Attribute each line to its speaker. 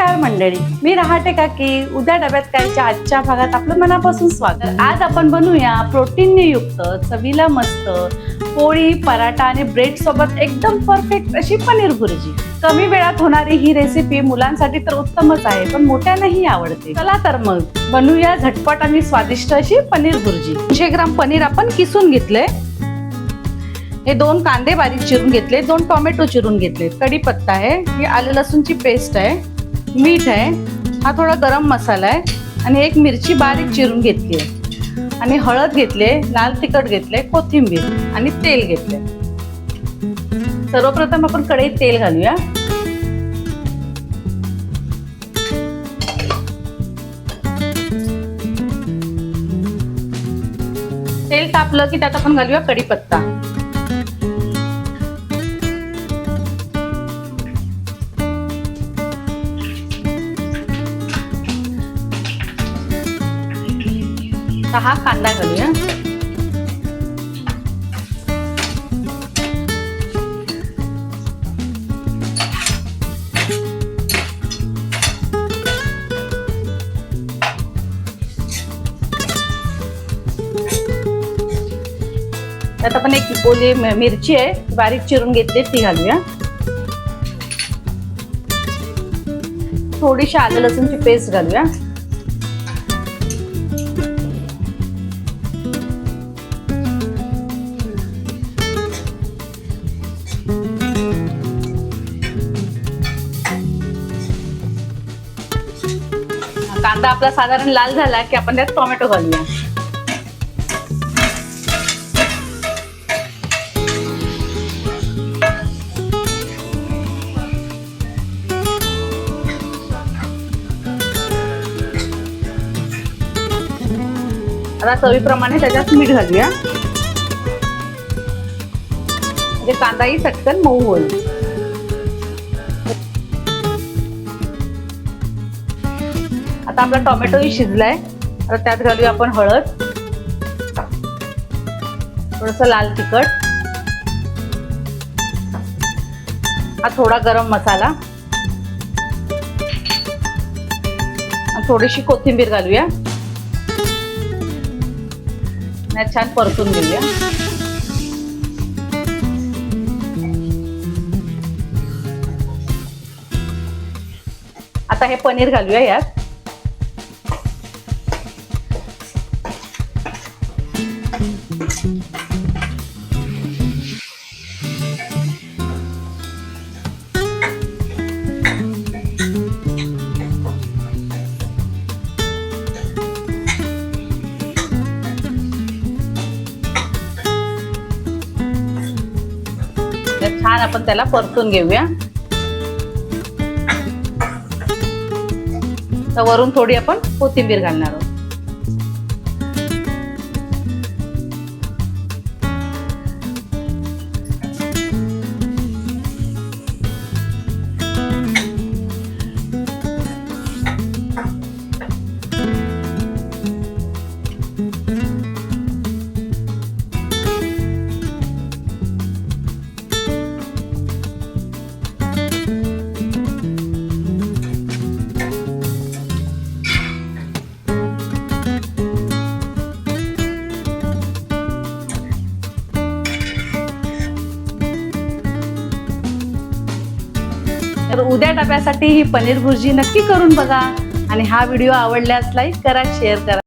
Speaker 1: नमस्कार मंडळी, मी रहाटे काकी. उद्या डब्यात कायच्या आजच्या भागात आपलं मनापासून स्वागत. आज आपण बनवूया प्रोटीनने युक्त, चवीला मस्त पोळी, पराठा आणि ब्रेड सोबत एकदम परफेक्ट अशी पनीर भुर्जी. कमी वेळात होणारी ही रेसिपी मुलांसाठी तर उत्तमच आहे, पण मोठ्यांनाही आवडते. चला तर मग बनवूया झटपट आणि स्वादिष्ट अशी पनीर भुर्जी. 200 ग्राम पनीर आपण किसून घेतले. हे 2 कांदे बारीक चिरून घेतले, 2 टोमॅटो चिरून घेतले, कढीपत्ता आहे, ही आलं लसूणची पेस्ट आहे, मीठ आहे, हा थोडा गरम मसाला आहे आणि एक मिरची बारीक चिरून घेतली आहे आणि हळद घेतले, लाल तिखट घेतले, कोथिंबीर आणि तेल घेतले. सर्वप्रथम आपण कढईत तेल घालूया. तेल तापलं की त्यात आपण घालूया कढीपत्ता. हा कांदा घालूया. त्यात आपण एक ओली मिरची आहे बारीक चिरून घेतली, ती घालूया. थोडीशी आलं लसूणची पेस्ट घालूया. कांदा आपला साधारण लाल झाला की आपण त्यात टोमॅटो घालूया. आता चवीप्रमाणे त्याच्यात मीठ घालूया, म्हणजे कांदाही चटकन मऊ होईल. आता आपला टोमॅटोही शिजलाय. आता त्यात घालूया आपण हळद, थोडस लाल तिखट, हा थोडा गरम मसाला, थोडीशी कोथिंबीर घालूया. छान परतून घेऊया. आता हे पनीर घालूया यात. छान आपण त्याला परतून घेऊया. तर वरून थोडी आपण कोथिंबीर घालणार आहोत. तर उद्या डब्यासाठी ही पनीर भुर्जी नक्की करून बघा आणि हा व्हिडिओ आवडल्यास लाईक करा, शेअर करा.